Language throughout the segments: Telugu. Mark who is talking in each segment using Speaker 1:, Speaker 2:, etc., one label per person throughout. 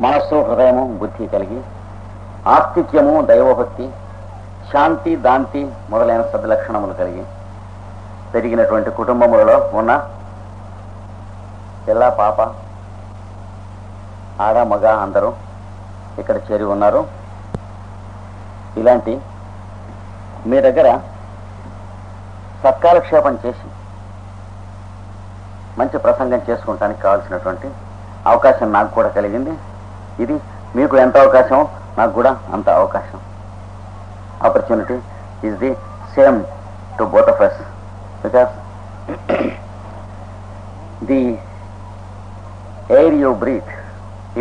Speaker 1: మనస్సు, హృదయము, బుద్ధి కలిగి ఆస్తిక్యము, దైవభక్తి, శాంతి, దాంతి మొదలైన సద్లక్షణములు కలిగి పెరిగినటువంటి కుటుంబములలో ఉన్న పిల్ల, పాప, ఆడ, మగ అందరూ ఇక్కడ చేరి ఉన్నారు. ఇలాంటి మీ దగ్గర సత్కాలక్షేపం చేసి మంచి ప్రసంగం చేసుకుంటానికి కావాల్సినటువంటి అవకాశం నాకు కూడా కలిగింది. ఇది మీకు ఎంత అవకాశం, నాకు కూడా అంత అవకాశం. Opportunity is the same to both of us because the air you breathe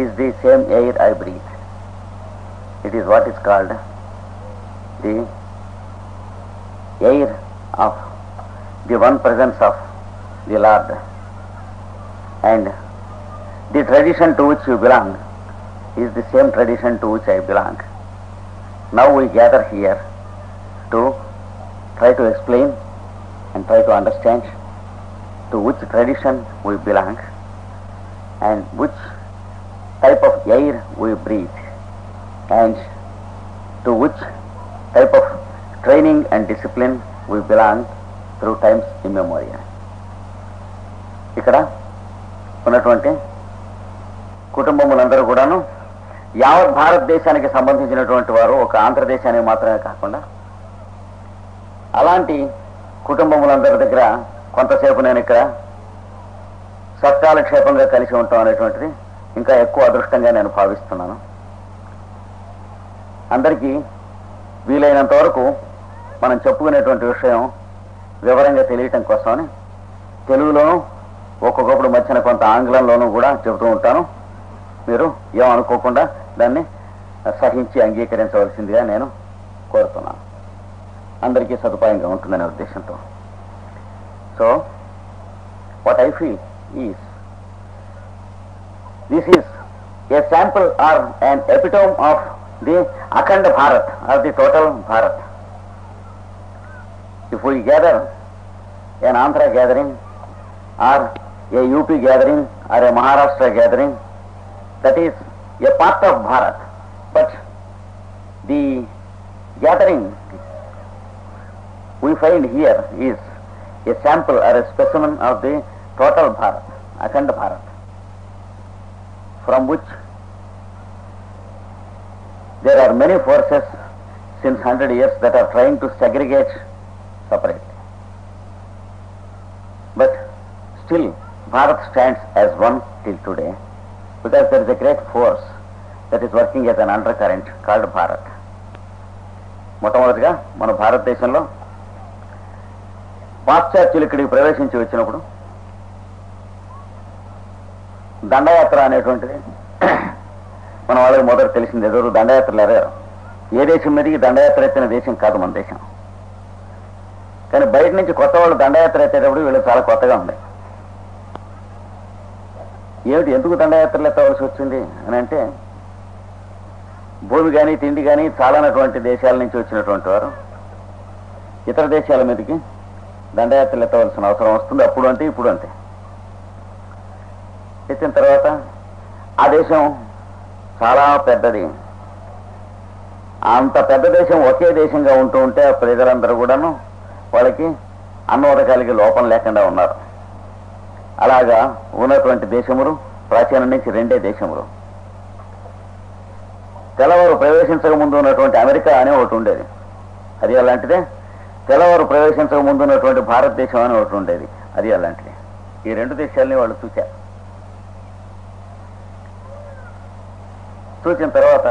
Speaker 1: is the same air I breathe. It is what is called the air of the one presence of the Lord, and the tradition to which you belong is the same tradition to which I belong. Now we gather here to try to explain and try to understand to which tradition we belong and which type of air we breathe and to which type of training and discipline we belong through times immemorial. ఇక్కడ ఉన్నటువంటి కుటుంబములందరూ కూడాను యావత్ భారతదేశానికి సంబంధించినటువంటి వారు, ఒక ఆంధ్రదేశానికి మాత్రమే కాకుండా అలాంటి కుటుంబములందరి దగ్గర కొంతసేపు నేను ఇక్కడ సత్కాలక్షేపంగా కలిసి ఉంటాం అనేటువంటిది ఇంకా ఎక్కువ అదృష్టంగా నేను భావిస్తున్నాను. అందరికీ వీలైనంత వరకు మనం చెప్పుకునేటువంటి విషయం వివరంగా తెలియటం కోసమని తెలుగులోనూ ఒక్కొక్కప్పుడు మధ్యన కొంత ఆంగ్లంలోనూ కూడా చెబుతూ ఉంటాను. మీరు ఏమనుకోకుండా దాన్ని సహించి అంగీకరించవలసిందిగా నేను కోరుతున్నాను. అందరికీ సదుపాయంగా ఉంటుందనే ఉద్దేశంతో. So what I feel is this is a sample or an epitome of the Akhanda Bharat or the total Bharat. If we gather an Andhra gathering or a UP gathering or a Maharashtra gathering, that is a part of Bharat, but the gathering we find here is a sample or a specimen of the total Bharat, Akhanda Bharat, from which there are many forces since 100 years that are trying to segregate, separate. But still Bharat stands as one till today because there is a great force that is working as an undercurrent called Bharat. మొట్టమొదటిగా మన భారతదేశంలో పాశ్చాత్యులు ఇక్కడికి ప్రవేశించి వచ్చినప్పుడు దండయాత్ర అనేటువంటిది మన వాళ్ళకి మొదట తెలిసింది. ఎదురు దండయాత్రలు ఎరారు. ఏ దేశం మీదకి దండయాత్ర ఎత్తిన దేశం కాదు మన దేశం. కానీ బయట నుంచి కొత్త వాళ్ళు దండయాత్ర ఎత్తేటప్పుడు వీళ్ళు చాలా కొత్తగా ఉంది. ఏమిటి, ఎందుకు దండయాత్రలు ఎత్తవలసి వచ్చింది అని అంటే, భూమి కానీ తిండి కానీ చాలనటువంటి దేశాల నుంచి వచ్చినటువంటి వారు ఇతర దేశాల మీదకి దండయాత్రలు ఎత్తవలసిన అవసరం వస్తుంది. అప్పుడు అంటే ఇప్పుడు అంతే. ఎత్తిన తర్వాత ఆ దేశం చాలా పెద్దది. అంత పెద్ద దేశం ఒకే దేశంగా ఉంటూ ఉంటే ఆ ప్రజలందరూ కూడాను వాళ్ళకి అన్నోదకాలకి లోపం లేకుండా ఉన్నారు. అలాగా ఉన్నటువంటి దేశములు ప్రాచీనం నుంచి రెండే దేశములు. తెల్లవారు ప్రవేశించక ముందు ఉన్నటువంటి అమెరికా అనే ఒకటి ఉండేది, అది అలాంటిదే. తెల్లవారు ప్రవేశించక ముందు ఉన్నటువంటి భారతదేశం అని ఒకటి ఉండేది, అది అలాంటిదే. ఈ రెండు దేశాలని వాళ్ళు చూశారు. చూసిన తర్వాత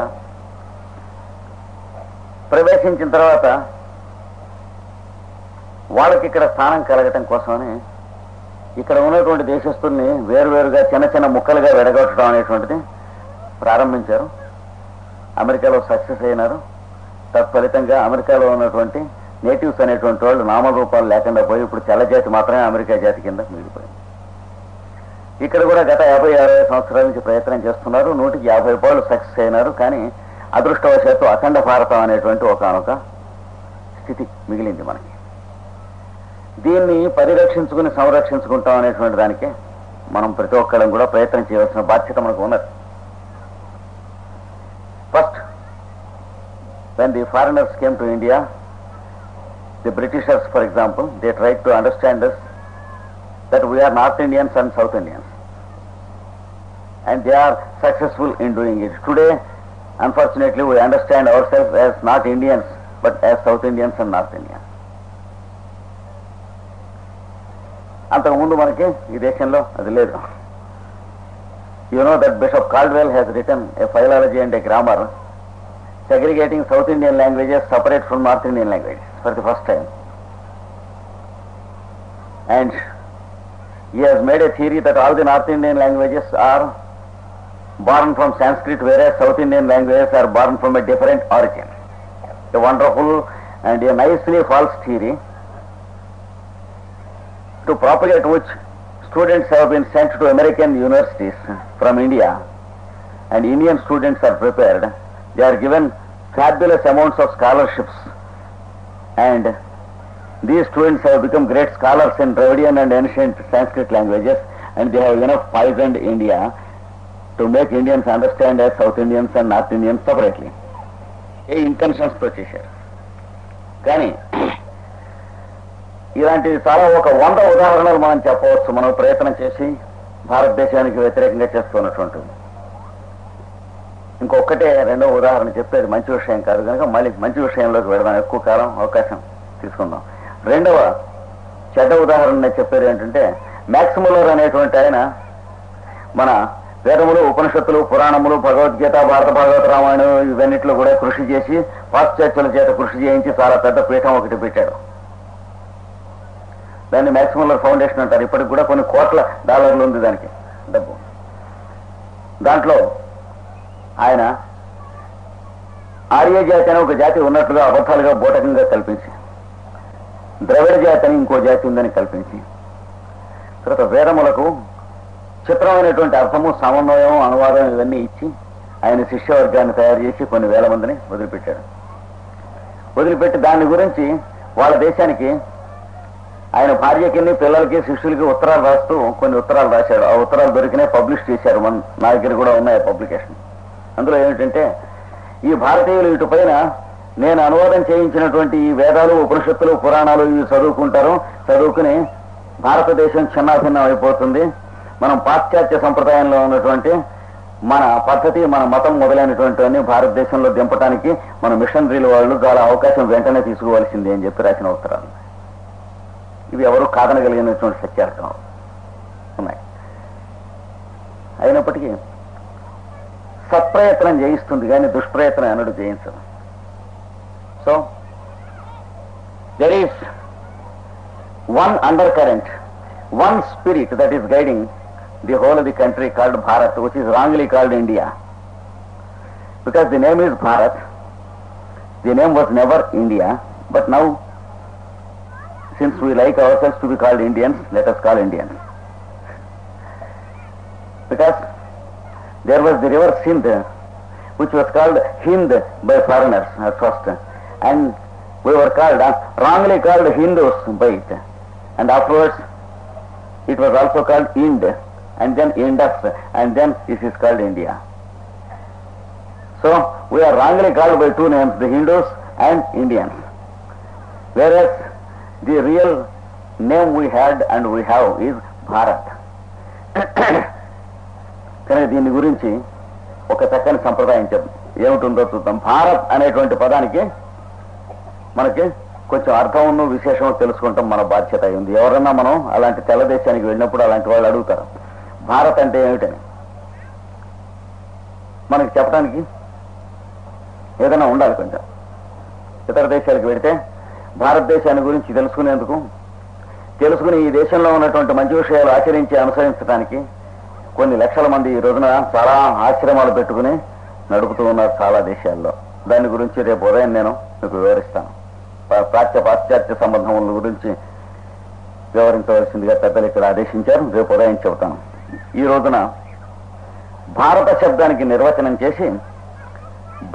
Speaker 1: ప్రవేశించిన తర్వాత వాళ్ళకి ఇక్కడ స్థానం కలగటం కోసమని ఇక్కడ ఉన్నటువంటి దేశస్తుల్ని వేరువేరుగా చిన్న చిన్న ముక్కలుగా విడగొట్టడం అనేటువంటిది ప్రారంభించారు. అమెరికాలో సక్సెస్ అయినారు. తత్ఫలితంగా అమెరికాలో ఉన్నటువంటి నేటివ్స్ అనేటువంటి వాళ్ళు నామరూపాలు లేకుండా పోయి ఇప్పుడు తెల్ల జాతి మాత్రమే అమెరికా జాతి కింద మిగిలిపోయింది. ఇక్కడ కూడా గత 50-60 సంవత్సరాల నుంచి ప్రయత్నం చేస్తున్నారు. 150 పాళ్ళు సక్సెస్ అయినారు. కానీ అదృష్టవశాత్తు అఖండ భారతం అనేటువంటి ఒకనొక స్థితి మిగిలింది మనకి. దీన్ని పరిరక్షించుకుని సంరక్షించుకుంటాం అనేటువంటి దానికే మనం ప్రతి ఒక్కళ్ళం కూడా ప్రయత్నం చేయవలసిన బాధ్యత మనకు ఉన్నది. when the foreigners came to India, the Britishers, for example, they tried to understand us that we are North Indians and South Indians. And they are successful in doing it. Today, unfortunately, we understand ourselves as not Indians, but as South Indians and North Indians. అంతకుముందు మనకి ఈ దేశంలో అది లేదు. You know that Bishop Caldwell has written a philology and a grammar segregating South Indian languages separate from North Indian languages for the first time. And he has made a theory that all the North Indian languages are born from Sanskrit, whereas South Indian languages are born from a different origin. A wonderful and a nicely false theory, to propagate which students have been sent to American universities from India, and Indian students are prepared. They are given fabulous amounts of scholarships, and these students have become great scholars in Dravidian and ancient Sanskrit languages, and they have enough poisoned India to make Indians understand as South Indians and North Indians separately. ఏ ఇంటెన్షన్స్తో చేశారు. కానీ ఇలాంటివి చాలా ఒక 100 ఉదాహరణలు మనం చెప్పవచ్చు. మనం ప్రయత్నం చేసి భారతదేశానికి వ్యతిరేకంగా చేస్తున్నటువంటిది. ఇంకొకటే రెండో ఉదాహరణ చెప్పేది మంచి విషయం కాదు కనుక మళ్ళీ మంచి విషయంలోకి వెళదాం. ఎక్కువ కాలం అవకాశం తీసుకుందాం. రెండవ చెడ్డ ఉదాహరణ చెప్పేది ఏంటంటే, మ్యాక్స్ ముల్లర్ అనేటువంటి ఆయన మన వేదములు, ఉపనిషత్తులు, పురాణములు, భగవద్గీత, భారత భాగవత రామాయణం ఇవన్నిట్లో కూడా కృషి చేసి పాశ్చాత్యుల చేత కృషి చేయించి చాలా పెద్ద పీఠం ఒకటి పెట్టాడు. దాన్ని మ్యాక్స్ ముల్లర్ ఫౌండేషన్ అంటారు. ఇప్పటికి కూడా కొన్ని కోట్ల డాలర్లు ఉంది దానికి డబ్బు. దాంట్లో ఆయన ఆర్య జాతి అనే ఒక జాతి ఉన్నట్లుగా అబద్ధాలుగా బోటకంగా కల్పించి, ద్రవిడ జాతి అని ఇంకో జాతి ఉందని కల్పించి, తర్వాత వేదములకు చిత్రమైనటువంటి అర్థము, సమన్వయం, అనువాదం ఇవన్నీ ఇచ్చి ఆయన శిష్యవర్గాన్ని తయారు చేసి కొన్ని వేల మందిని వదిలిపెట్టాడు. వదిలిపెట్టి దాని గురించి వాళ్ళ దేశానికి ఆయన భార్యకి, పిల్లలకి, శిష్యులకి ఉత్తరాలు రాస్తూ కొన్ని ఉత్తరాలు రాశాడు. ఆ ఉత్తరాలు దొరికినాయి, పబ్లిష్ చేశారు. నా దగ్గర కూడా ఉన్నాయి పబ్లికేషన్. అందులో ఏమిటంటే, ఈ భారతీయులు ఇటు పైన నేను అనువాదం చేయించినటువంటి ఈ వేదాలు, ఉపనిషత్తులు, పురాణాలు ఇవి చదువుకుంటారు. చదువుకుని భారతదేశం చిన్నాభిన్నం అయిపోతుంది. మనం పాశ్చాత్య సంప్రదాయంలో ఉన్నటువంటి మన పద్ధతి, మన మతం మొదలైనటువంటివన్నీ భారతదేశంలో దింపడానికి మన మిషనరీల వాళ్ళు చాలా అవకాశం వెంటనే తీసుకోవాల్సింది అని చెప్పి రాసిన ఉత్తరాలు. ఇవి ఎవరు కాదనగలిగినటువంటి సత్యాలు ఉన్నాయి. అయినప్పటికీ సత్ప్రయత్నం చేయిస్తుంది కానీ దుష్ప్రయత్నం అన్నడు చేయించదు. So there is one undercurrent, one spirit that is guiding the whole of the country called Bharat, which is wrongly called India. Because the name is Bharat, the name was never India, but now, since we like ourselves to be called Indians, let us call Indians. Because there was the river Sindh, which was called Hind by foreigners at first, and we were called, wrongly called Hindus by it, and afterwards it was also called Ind, and then Indus, and then this is called India. So we are wrongly called by two names, the Hindus and Indians, whereas the real name we had and we have is Bharat. కానీ దీని గురించి ఒక చక్కని సంప్రదాయం ఏమిటుందో చూద్దాం. భారత్ అనేటువంటి పదానికి మనకి కొంచెం అర్థమును విశేషము తెలుసుకుంటాం మన బాధ్యత ఉంది. ఎవరన్నా మనం అలాంటి తెల్ల దేశానికి వెళ్ళినప్పుడు అలాంటి వాళ్ళు అడుగుతారు భారత్ అంటే ఏమిటని. మనకి చెప్పడానికి ఏదైనా ఉండాలి. కొంచెం ఇతర దేశాలకు వెళితే భారతదేశాన్ని గురించి తెలుసుకుని ఈ దేశంలో ఉన్నటువంటి మంచి విషయాలు ఆచరించి అనుసరించడానికి కొన్ని లక్షల మంది ఈ రోజున చాలా ఆశ్రమాలు పెట్టుకుని నడుపుతూ ఉన్నారు చాలా దేశాల్లో. దాని గురించి రేపు ఉదయం నేను మీకు వివరిస్తాను. పాశ్చాత్య సంబంధముల గురించి వివరించవలసిందిగా పెద్దలు ఇక్కడ ఆదేశించారు. రేపు ఉదయం చెబుతాను. ఈ రోజున భారత శబ్దానికి నిర్వచనం చేసి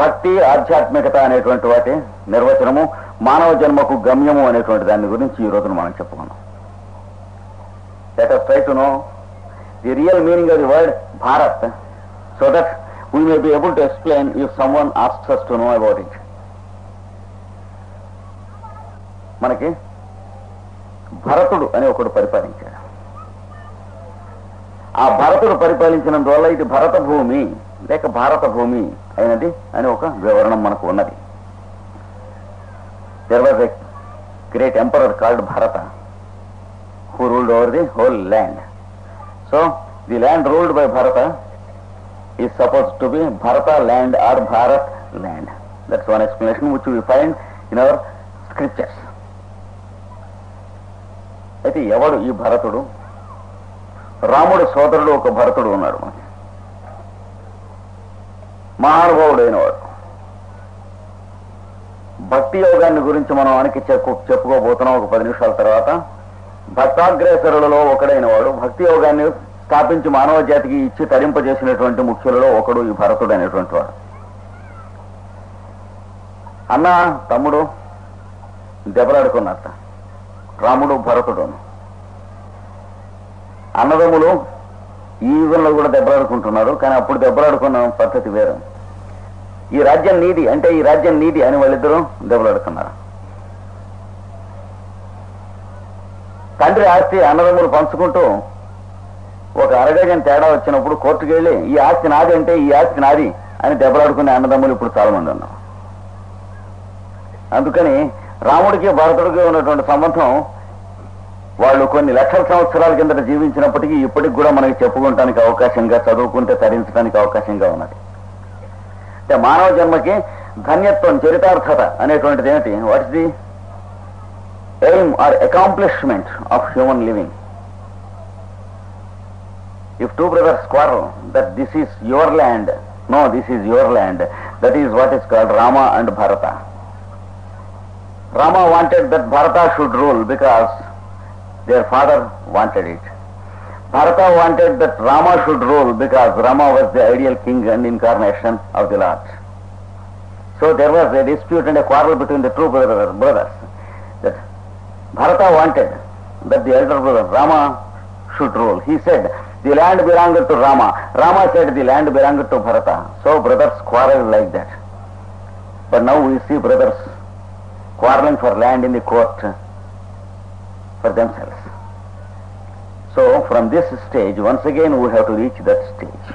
Speaker 1: భక్తి, ఆధ్యాత్మికత అనేటువంటి వాటి నిర్వచనము, మానవ జన్మకు గమ్యము అనేటువంటి దాని గురించి ఈ రోజున మనం చెప్పుకున్నాం. Let us try to know the real meaning of the word Bharat, so that we may be able to explain if someone asks us to know about it. మనకి భరతుడు అని ఒకడు పరిపాలించాడు. ఆ భరతుడు పరిపాలించినందువల్ల ఇది భరత భూమి లేక భారత భూమి అయినది అని ఒక వివరణం మనకు ఉన్నది. There was a great emperor called Bharata who ruled over the whole land. So the land ruled by Bharata is supposed to be Bharata land or Bharat land. That's one explanation which we find in our scriptures. అయితే ఎవడు ఈ భరతుడు? రాముడు సోదరుడు ఒక భరతుడు ఉన్నాడు. మనకి మహానుభావుడైన వాడు. భక్తి యోగాన్ని గురించి మనం ఆయనకి చెప్పుకోబోతున్నాం ఒక 10 నిమిషాల తర్వాత. భక్తాగ్రేసరులలో ఒకడైన వాడు, భక్తి యోగాన్ని స్థాపించి మానవ జాతికి ఇచ్చి తరింపజేసినటువంటి ముఖ్యులలో ఒకడు ఈ భరతుడు అనేటువంటి వాడు. అన్న తమ్ముడు దెబ్బలాడుకున్నట్ట, రాముడు భరతుడు. అన్నదమ్ములు ఈ యుగంలో కూడా దెబ్బలాడుకుంటున్నారు, కానీ అప్పుడు దెబ్బలాడుకున్న పద్ధతి వేరు. ఈ రాజ్యం నీది అంటే ఈ రాజ్యం నీది అని వాళ్ళిద్దరూ దెబ్బలాడుకున్నారు. తండ్రి ఆస్తి అన్నదమ్ములు పంచుకుంటూ ఒక అరగజం తేడా వచ్చినప్పుడు కోర్టుకు వెళ్ళి ఈ ఆస్తి నాది అంటే ఈ ఆస్తి నాది అని దెబ్బలాడుకునే అన్నదమ్ములు ఇప్పుడు చాలా మంది ఉన్నారు. అందుకని రాముడికి భరతుడికి ఉన్నటువంటి సంబంధం వాళ్ళు కొన్ని లక్షల సంవత్సరాల కిందట జీవించినప్పటికీ ఇప్పటికి కూడా మనకి చెప్పుకోవటానికి అవకాశంగా, చదువుకుంటే తరించడానికి అవకాశంగా ఉన్నది. అంటే మానవ జన్మకి ధన్యత్వం, చరితార్థత అనేటువంటిది ఏమిటి? What is the aim or accomplishment of human living? If two brothers quarrel that this is your land, no, this is your land, that is what is called Rama and Bharata. Rama wanted that Bharata should rule because their father wanted it. Bharata wanted that Rama should rule because Rama was the ideal king and incarnation of the Lord. So there was a dispute and a quarrel between the two brothers. That Bharata wanted that the elder brother Rama should rule. He said the land belonged to Rama. Rama said the land belonged to Bharata. So brothers quarreled like that. But now we see brothers quarreling for land in the court for themselves. So from this stage, once again we have to reach that stage.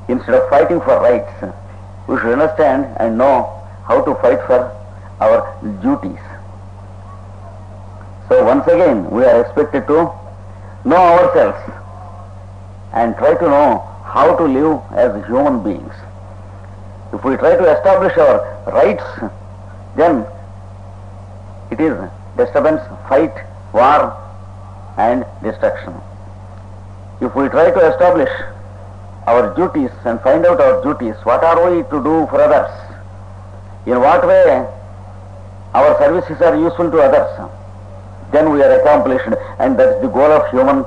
Speaker 1: Instead of fighting for rights, we should understand and know how to fight for our duties. So once again we are expected to know ourselves and try to know how to live as human beings. If we try to establish our rights, then it is disturbance, fight, war and destruction. If we try to establish our duties and find out our duties, what are we to do for others, in what way our services are useful to others, then we are accomplished, and that's the goal of human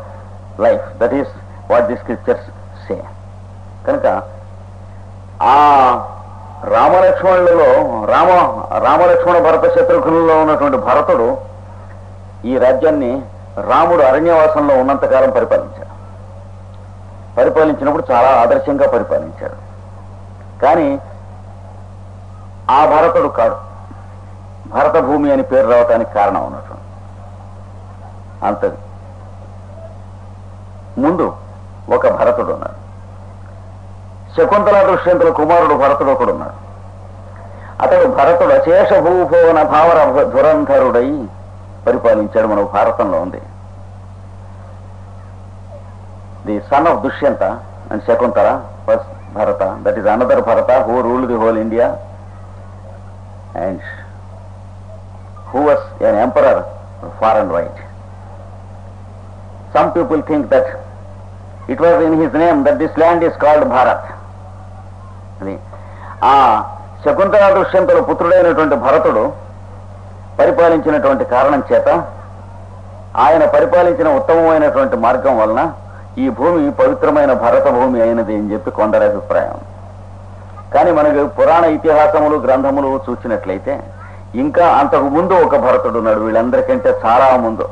Speaker 1: life. That is what the scriptures say. కనుక ఆ రామలక్ష్మణ భరత శత్రుఘ్నులలో ఉన్నటువంటి భరతుడు ఈ రాజ్యాన్ని రాముడు అరణ్యవాసంలో ఉన్నంతకాలం పరిపాలించినప్పుడు చాలా ఆదర్శంగా పరిపాలించాడు. కానీ ఆ భరతుడు కాదు భారత భూమి అని పేరు రావటానికి కారణం ఉన్నటువంటి అంతది. ముందు ఒక భరతుడు ఉన్నాడు. శకుంతల దుష్యంతుల కుమారుడు భరతుడు ఒకడు ఉన్నాడు. అతడు భరతుడు అశేష భూభువన భావర ధురంధరుడై పరిపాలించాడు. మన భారతంలో ఉంది. The son of Dushyanta and Shakuntala was Bharata. That is another Bharata who ruled the whole India and who was an emperor far and wide. Some people think that it was in his name that this land is called Bharat. ఆ శకుంతల దుష్యంతుల పుత్రుడైనటువంటి భరతుడు పరిపాలించినటువంటి కారణం చేత, ఆయన పరిపాలించిన ఉత్తమమైనటువంటి మార్గం వలన ఈ భూమి పవిత్రమైన భరత భూమి అయినది అని చెప్పి కొందరి అభిప్రాయం. కానీ మనకు పురాణ ఇతిహాసములు గ్రంథములు చూసినట్లయితే ఇంకా అంతకు ముందు ఒక భరతుడు ఉన్నాడు, వీళ్ళందరికంటే చాలా ముందు.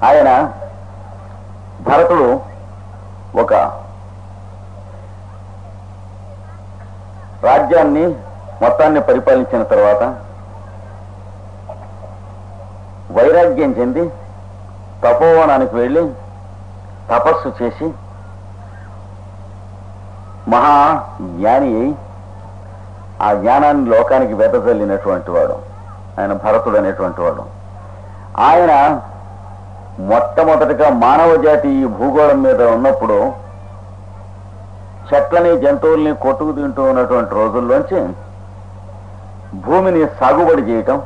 Speaker 1: ఆయన భరతుడు ఒక రాజ్యాన్ని మొత్తాన్ని పరిపాలించిన తర్వాత వైరాగ్యం చెంది తపోవనానికి వెళ్ళి తపస్సు చేసి మహా జ్ఞాని అయి ఆ జ్ఞానాన్ని లోకానికి వెదజల్లినటువంటి వాడు ఆయన భరతుడు అనేటువంటి వాడు. ఆయన మొట్టమొదటిగా మానవ జాతి ఈ భూగోళం మీద ఉన్నప్పుడు చెట్లని జంతువుల్ని కొట్టుకు తింటూ ఉన్నటువంటి రోజుల్లోంచి భూమిని సాగుబడి చేయటం,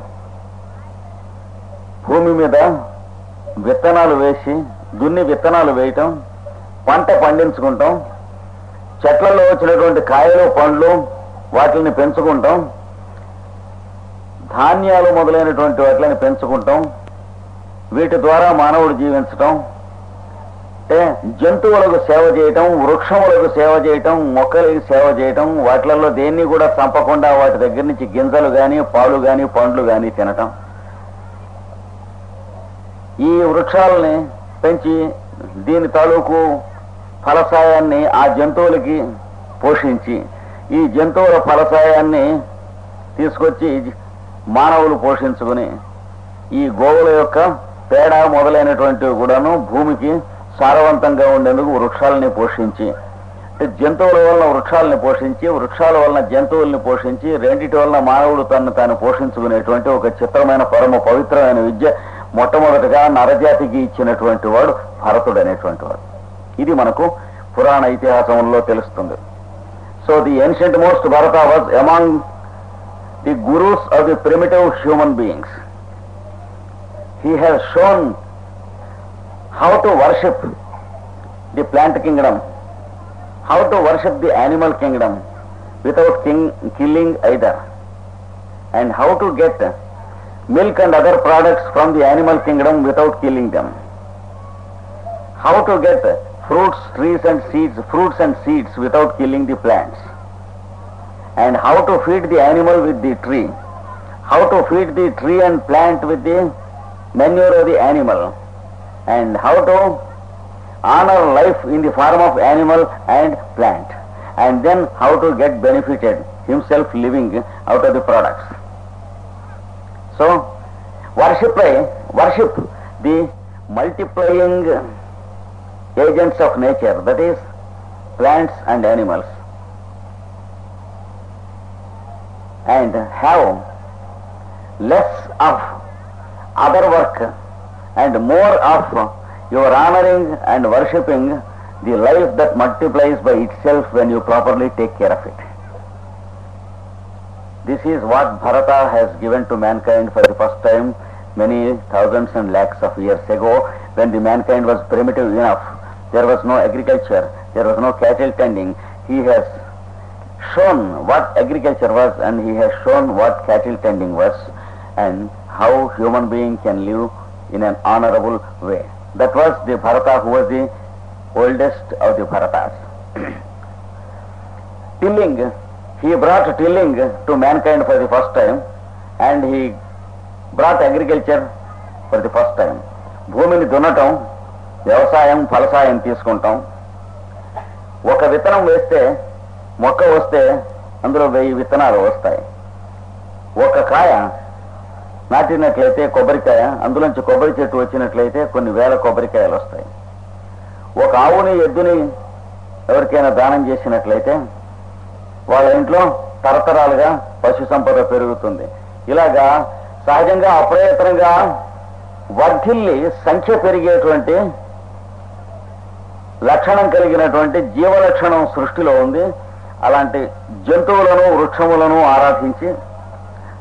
Speaker 1: భూమి మీద విత్తనాలు వేసి దున్ని విత్తనాలు వేయటం, పంట పండించుకుంటాం, చెట్లలో వచ్చినటువంటి కాయలు పండ్లు వాటిని పెంచుకుంటాం, ధాన్యాలు మొదలైనటువంటి వాటిని పెంచుకుంటాం, వీటి ద్వారా మానవుడు జీవించటం, అంటే జంతువులకు సేవ చేయటం, వృక్షములకు సేవ చేయటం, మొక్కలకి సేవ చేయటం, వాటిలలో దేన్ని కూడా చంపకుండా వాటి దగ్గర నుంచి గింజలు కానీ పాలు కానీ పండ్లు కానీ తినటం, ఈ వృక్షాలని పెంచి దీని తాలూకు ఫలసాయాన్ని ఆ జంతువులకి పోషించి ఈ జంతువుల ఫలసాయాన్ని తీసుకొచ్చి మానవులు పోషించుకుని ఈ గోవుల యొక్క పేడ మొదలైనటువంటివి కూడాను భూమికి సారవంతంగా ఉండేందుకు వృక్షాలని పోషించి, అంటే జంతువుల వలన వృక్షాలని పోషించి, వృక్షాల వలన జంతువుల్ని పోషించి, రెండిటి వలన మానవుడు తను తాను పోషించుకునేటువంటి ఒక చిత్రమైన పరమ పవిత్రమైన విద్య మొట్టమొదటిగా నరజాతికి ఇచ్చినటువంటి వాడు భరతుడు అనేటువంటి వాడు. ఇది మనకు పురాణ ఇతిహాసంలో తెలుస్తుంది. So the ancient most Bharata was among the gurus of the primitive human beings. He has shown how to worship the plant kingdom, how to worship the animal kingdom without killing either, and how to get milk and other products from the animal kingdom without killing them, how to get fruits, trees and seeds without killing the plants, and how to feed the animal with the tree, how to feed the tree and plant with the manure of the animal, and how to honor life in the form of animal and plant, and then how to get benefited himself living out of the products. So worship the multiplying agents of nature, that is plants and animals, and have less of other work and more of your honoring and worshipping the life that multiplies by itself when you properly take care of it. This is what Bharata has given to mankind for the first time many thousands and lakhs of years ago, when the mankind was primitive enough. There was no agriculture, there was no cattle tending. He has shown what agriculture was, and he has shown what cattle tending was, and how human being can live in an honorable way. That was the Bharata, who was the oldest of the Bharatas. Tilling, he brought tilling to mankind for the first time, and he brought agriculture for the first time. భూమిని దున్నటం, వ్యవసాయం ఫలసాయం తీసుకుంటాం. ఒక విత్తనం వేస్తే మొక్క వస్తే అందులో 1000 విత్తనాలు వస్తాయి. ఒక కాయ నాటినట్లయితే కొబ్బరికాయ, అందులోంచి కొబ్బరి చెట్టు వచ్చినట్లయితే కొన్ని వేల కొబ్బరికాయలు వస్తాయి. ఒక ఆవుని ఎద్దుని ఎవరికైనా దానం చేసినట్లయితే వాళ్ళ ఇంట్లో తరతరాలుగా పశు సంపద పెరుగుతుంది. ఇలాగా సహజంగా అప్రయత్నంగా వర్ధిల్లి సంఖ్య పెరిగేటువంటి లక్షణం కలిగినటువంటి జీవలక్షణం సృష్టిలో ఉంది. అలాంటి జంతువులను వృక్షములను ఆరాధించి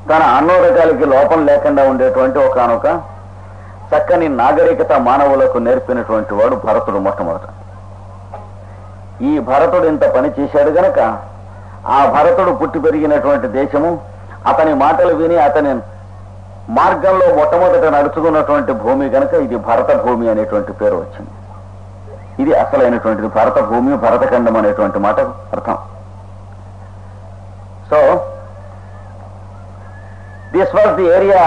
Speaker 1: తన అన్నోదకాలకి లోపం లేకుండా ఉండేటువంటి ఒకనొక చక్కని నాగరికత మానవులకు నేర్పినటువంటి వాడు భరతుడు మొట్టమొదట. ఈ భరతుడు ఇంత పని చేశాడు గనక ఆ భరతుడు పుట్టి పెరిగినటువంటి దేశము, అతని మాటలు విని అతని మార్గంలో మొట్టమొదట నడుచుకున్నటువంటి భూమి గనక ఇది భరత భూమి అనేటువంటి పేరు వచ్చింది. ఇది అసలైనటువంటిది భరత భూమి, భరతఖండం అనేటువంటి మాట అర్థం. So this was the area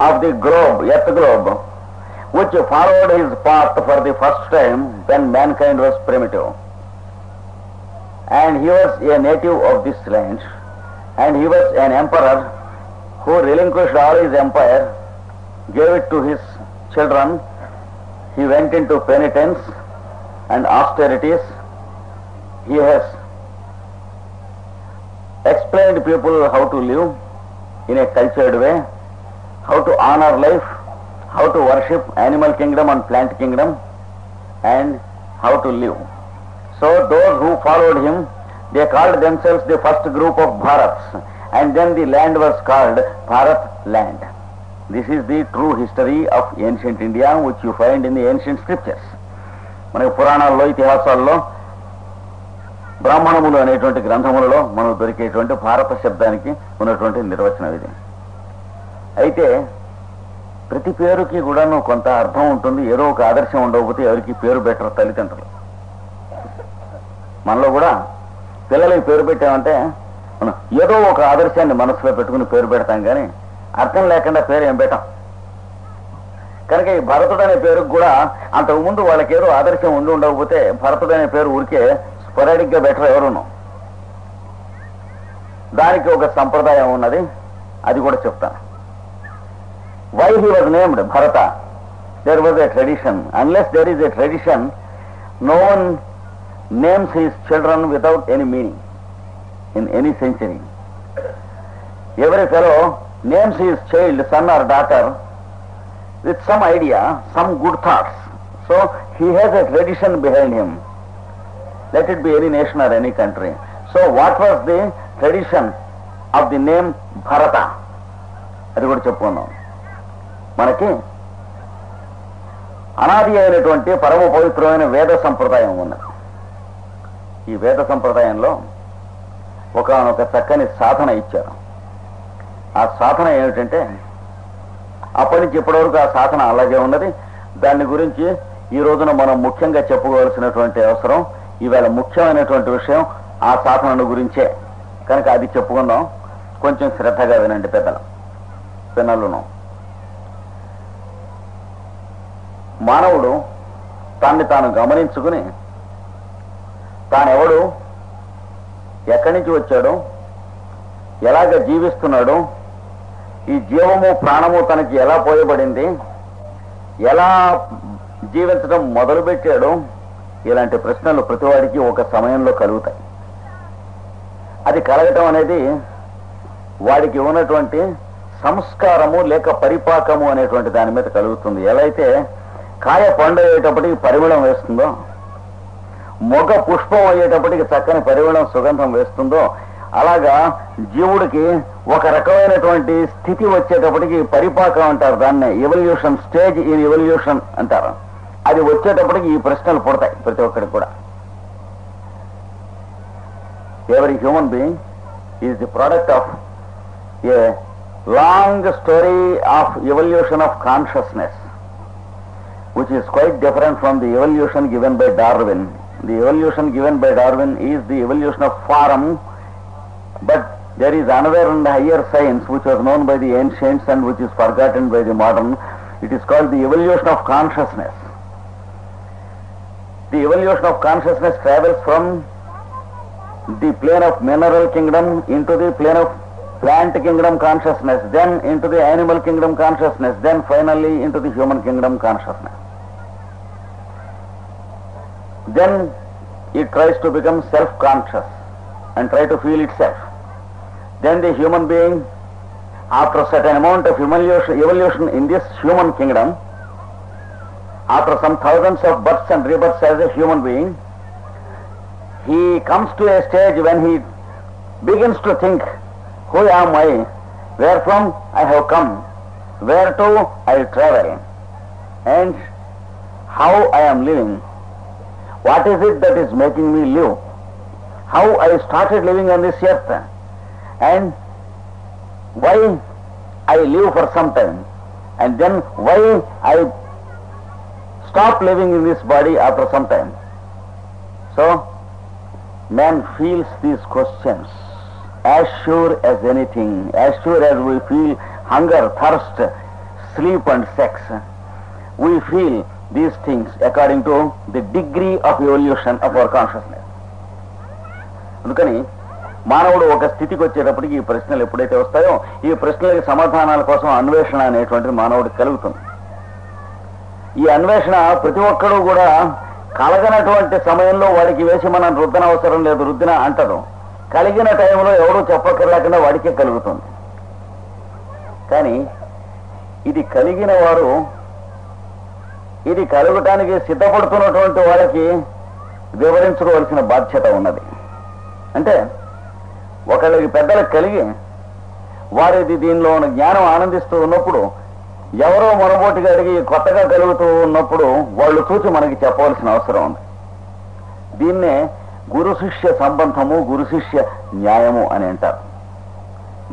Speaker 1: of the globe, earth globe, which followed his path for the first time when mankind was primitive. And he was a native of this land, and he was an emperor who relinquished all his empire gave it to his children. He went into penitence and austerities. He has explained people how to live in a cultured way, how to honor life, how to worship animal kingdom and plant kingdom, and how to live. So those who followed him, they called themselves the first group of Bharats, and then the land was called Bharat land. This is the true history of ancient India, which you find in the ancient scriptures. మనకి పురాణాల్లో ఇతిహాసాల్లో బ్రాహ్మణములు అనేటువంటి గ్రంథములలో మనకు దొరికేటువంటి భారత శబ్దానికి ఉన్నటువంటి నిర్వచనం ఇది. అయితే ప్రతి పేరుకి కూడాను కొంత అర్థం ఉంటుంది. ఏదో ఒక ఆదర్శం ఉండకపోతే ఎవరికి పేరు పెట్టరు తల్లిదండ్రులు. మనలో కూడా పిల్లలకి పేరు పెట్టామంటే మనం ఏదో ఒక ఆదర్శాన్ని మనసులో పెట్టుకుని పేరు పెడతాం, కానీ అర్థం లేకుండా పేరు ఏం పెట్టాం. కనుక ఈ భరతుడు అనే పేరుకు కూడా అంతకుముందు వాళ్ళకి ఏదో ఆదర్శం ఉండి ఉండకపోతే భరతుడు అనే పేరు ఊరికే స్పొరాడిక్ గా బెటర్ ఎవరును. దానికి ఒక సంప్రదాయం ఉన్నది, అది కూడా చెప్తాను. Why he was named Bharata? There was a tradition. Unless there is a tradition, no one names his children without any meaning in any century. ఎవరి fellow names his child son or daughter with some idea, some good thoughts. So he has a tradition behind him. Let it be any nation or any country. So what was the tradition of the name Bharata? అది కూడా చెప్పుకున్నాం. మనకి అనాది అయినటువంటి పరమ పవిత్రమైన వేద సంప్రదాయం ఉన్నది. ఈ వేద సంప్రదాయంలో ఒకనొక చక్కని సాధన ఇచ్చారు. ఆ సాధన ఏమిటంటే, అప్పటి నుంచి ఇప్పటి వరకు ఆ సాధన అలాగే ఉన్నది. దాని గురించి ఈ రోజున మనం ముఖ్యంగా చెప్పుకోవాల్సినటువంటి అవసరం, ఈవేళ ముఖ్యమైనటువంటి విషయం ఆ సాధనను గురించే. కనుక అది చెప్పుకుందాం. కొంచెం శ్రద్ధగా వినండి పిల్లలను. మానవుడు తాన్ని తాను గమనించుకుని తానెవడు, ఎక్కడి నుంచి వచ్చాడు, ఎలాగ జీవిస్తున్నాడు, ఈ జీవము ప్రాణము తనకి ఎలా పోయబడింది, ఎలా జీవించడం మొదలుపెట్టాడు, ఇలాంటి ప్రశ్నలు ప్రతివాడికి ఒక సమయంలో కలుగుతాయి. అది కలగటం అనేది వాడికి ఉన్నటువంటి సంస్కారము లేక పరిపాకము అనేటువంటి దాని మీద కలుగుతుంది. ఎలా అయితే కాయ పండు అయ్యేటప్పటికి పరిమళం వేస్తుందో, మొగ పుష్పం అయ్యేటప్పటికి చక్కని పరిమళం సుగంధం వేస్తుందో, అలాగా జీవుడికి ఒక రకమైనటువంటి స్థితి వచ్చేటప్పటికి పరిపాకం అంటారు. దాన్ని ఎవల్యూషన్, స్టేజ్ ఇన్ ఎవల్యూషన్ అంటారు. అది వచ్చేటప్పటికి ఈ ప్రశ్నలు పుడతాయి ప్రతి ఒక్కరికి కూడా. Every human being is the product of a long story of evolution of consciousness, which is quite different from the evolution given by Darwin. The evolution given by Darwin is the evolution of form, but there is another and higher science which was known by the ancients and which is forgotten by the modern. It is called the evolution of consciousness. The evolution of consciousness travels from the plane of mineral kingdom into the plane of plant kingdom consciousness, then into the animal kingdom consciousness, then finally into the human kingdom consciousness. Then it tries to become self-conscious and try to feel itself. Then the human being, after a certain amount of evolution in this human kingdom, after some thousands of births and rebirths as a human being, he comes to a stage when he begins to think, who am I, where from I have come, where to I travel, and how I am living. What is it that is making me live? How I started living on this earth, and why I live for some time, and then why I stop living in this body after some time. So, man feels these questions as sure as anything, as sure as we feel hunger, thirst, sleep and sex. We feel these things according to the degree of evolution of our consciousness. అందుకని మానవుడు ఒక స్థితికి వచ్చేటప్పటికి ఈ ప్రశ్నలు ఎప్పుడైతే వస్తాయో ఈ ప్రశ్నలకి సమాధానాల కోసం అన్వేషణ అనేటువంటిది మానవుడికి కలుగుతుంది. ఈ అన్వేషణ ప్రతి ఒక్కరూ కూడా కలగనటువంటి సమయంలో వాడికి వేసి మనం రుద్దన అవసరం లేదు, రుద్దిన అంటారు. కలిగిన టైంలో ఎవడూ చెప్పక్కర్లేకుండా వాడికే కలుగుతుంది. కానీ ఇది కలిగిన వారు, ఇది కలగటానికి సిద్ధపడుతున్నటువంటి వాళ్ళకి వివరించుకోవాల్సిన బాధ్యత ఉన్నది. అంటే ఒకళ్ళకి పెద్దలకు కలిగి వారిది దీనిలో ఉన్న జ్ఞానం ఆనందిస్తూ ఉన్నప్పుడు ఎవరో మొనబోటిగా అడిగి కొత్తగా కలుగుతూ ఉన్నప్పుడు వాళ్ళు చూసి మనకి చెప్పవలసిన అవసరం ఉంది. దీన్నే గురు శిష్య సంబంధము, గురు శిష్య న్యాయము అని అంటారు.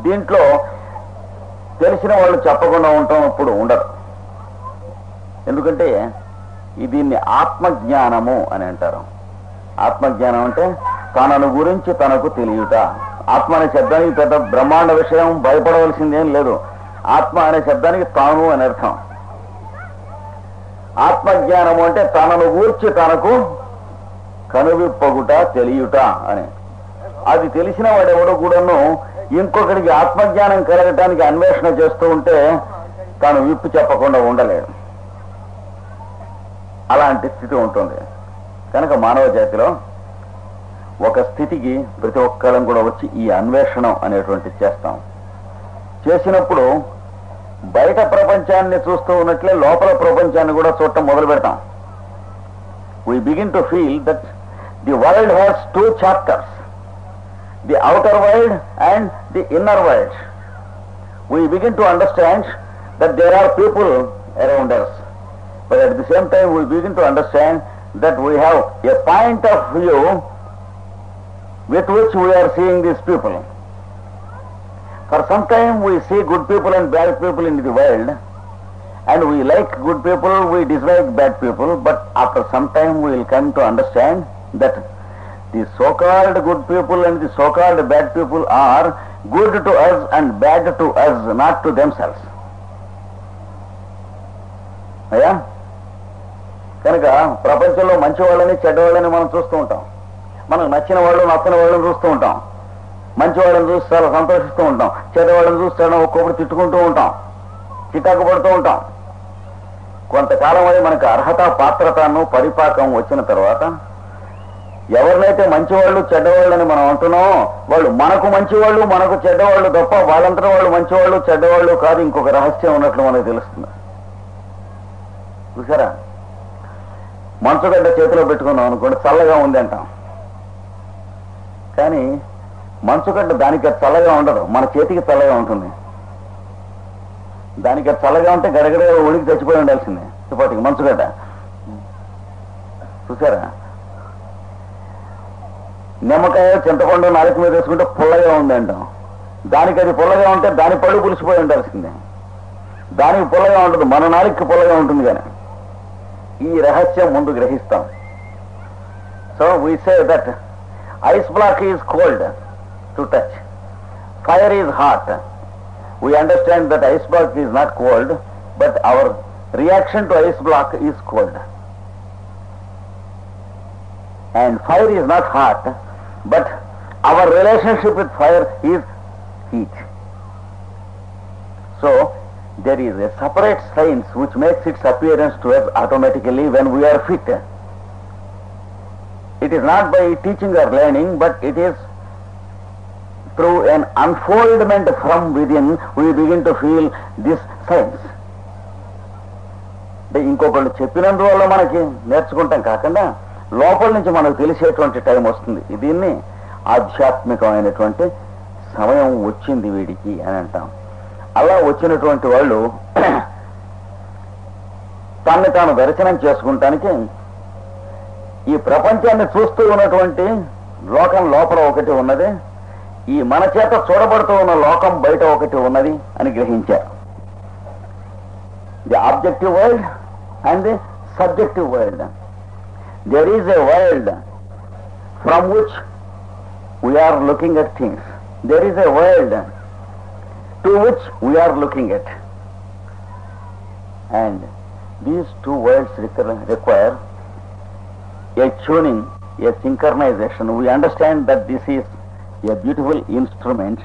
Speaker 1: దీంట్లో తెలిసిన వాళ్ళు చెప్పకుండా ఉండటం ఇప్పుడు ఉండదు. ఎందుకంటే దీన్ని ఆత్మజ్ఞానము అని అంటారు. ఆత్మజ్ఞానం అంటే తనను గురించి తనకు తెలియట. ఆత్మ అనే శబ్దానికి పెద్ద బ్రహ్మాండ విషయం, భయపడవలసిందేం లేదు. ఆత్మ అనే శబ్దానికి తాను అని అర్థం. ఆత్మజ్ఞానము అంటే తనను గూర్చి తనకు కనువిప్పగుట, తెలియుట అని. అది తెలిసిన వాడెవడో కూడాను ఇంకొకరికి ఆత్మజ్ఞానం కలగటానికి అన్వేషణ చేస్తూ ఉంటే తాను విప్పి చెప్పకుండా ఉండలేడు. అలాంటి స్థితి ఉంటుంది. కనుక మానవ జాతిలో ఒక స్థితికి ప్రతి ఒక్కళ్ళం కూడా వచ్చి ఈ అన్వేషణం అనేటువంటిది చేస్తాం. చేసినప్పుడు బయట ప్రపంచాన్ని చూస్తూ ఉన్నట్లే లోపల ప్రపంచాన్ని కూడా చూడటం మొదలు పెడతాం. We begin to feel that the world has two chapters, the outer world and the inner world. We begin to understand that there are people around us, but at the same time we begin to understand that we have a point of view with which we are seeing these people. For some time we see good people and bad people in the world, and we like good people, we dislike bad people, but after some time we will come to understand that the so-called good people and the so-called bad people are good to us and bad to us, not to themselves. అయ్యా, కనుక ప్రపంచంలో మంచి వాళ్ళని చెడ్డ వాళ్ళని మనం చూస్తూ ఉంటాం. మనకు నచ్చిన వాళ్ళు నచ్చని వాళ్ళని చూస్తూ ఉంటాం. మంచి వాళ్ళని చూసి చాలా సంతోషిస్తూ ఉంటాం, చెడ్డవాళ్ళని చూసి చాలా ఒక్కొక్కటి తిట్టుకుంటూ ఉంటాం, చికాకు పడుతూ ఉంటాం. కొంతకాలం అది మనకు అర్హత, పాత్రతను, పరిపాకం వచ్చిన తర్వాత ఎవరినైతే మంచివాళ్ళు చెడ్డవాళ్ళని మనం అంటున్నామో వాళ్ళు మనకు మంచివాళ్ళు, మనకు చెడ్డవాళ్ళు తప్ప వాళ్ళంతా వాళ్ళు మంచివాళ్ళు చెడ్డవాళ్ళు కాదు. ఇంకొక రహస్యం ఉన్నట్లు మనకు తెలుస్తుంది. చూసారా, మంచుగడ్డ చేతిలో పెట్టుకున్నాం అనుకోండి, చల్లగా ఉంది అంటాం. కానీ మంచుగడ్డ దానికి చల్లగా ఉండదు, మన చేతికి చల్లగా ఉంటుంది. దానికి చల్లగా ఉంటే గడగడ ఉడికి చచ్చిపోయి ఉండాల్సిందే ఇప్పటికి మంచుగడ్డ. చూసారా, నిమ్మకాయ చింతపండు నాలుగు మీద వేసుకుంటే పుల్లగా ఉంది అంటాం. దానికి అది పుల్లగా ఉంటే దాని పళ్ళు పులిసిపోయి ఉండాల్సిందే. దానికి పుల్లగా ఉండదు, మన నాలుగుకి పుల్లగా ఉంటుంది. కానీ ఈ రహస్యం ముందు గ్రహిస్తాం. So we say that ice block is cold to touch, fire is hot. We understand that ice block is not cold, but our reaction to ice block is cold. And fire is not hot, but our relationship with fire is heat. So there is a separate science which makes its appearance to us automatically when we are fit. It is not by teaching or learning, but it is through an unfoldment from within we begin to feel this sense. ఇంకొకళ్ళు చెప్పినందువల్ల మనకి నేర్చుకుంటాం కాకుండా లోపల నుంచి మనకు తెలిసేటువంటి టైం వస్తుంది. దీన్ని ఆధ్యాత్మికమైనటువంటి సమయం వచ్చింది వీడికి అని అంటాం. అలా వచ్చినటువంటి వాళ్ళు తన్ని తాను దర్శనం చేసుకుంటానికి ఈ ప్రపంచాన్ని చూస్తూ ఉన్నటువంటి లోకం లోపల ఒకటి ఉన్నది, ఈ మన చేత చూడబడుతూ ఉన్న లోకం బయట ఒకటి ఉన్నది అని గ్రహించారు. The objective world and the subjective world. There is a world from which we are looking at things. There is a world to which we are looking at. And these two worlds require a tuning, a synchronization. We understand that this is a beautiful instrument